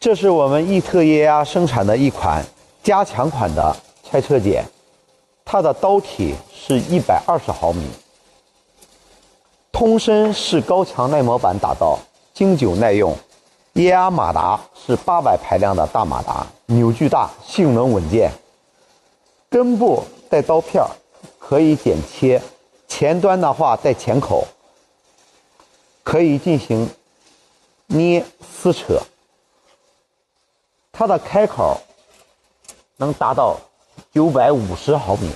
这是我们益特液压生产的一款加强款的拆车剪，它的刀体是120毫米，通身是高强耐磨板打造，经久耐用。液压马达是800排量的大马达，扭矩大，性能稳健。根部带刀片，可以剪切；前端的话带钳口，可以进行捏撕扯。它的开口能达到950毫米。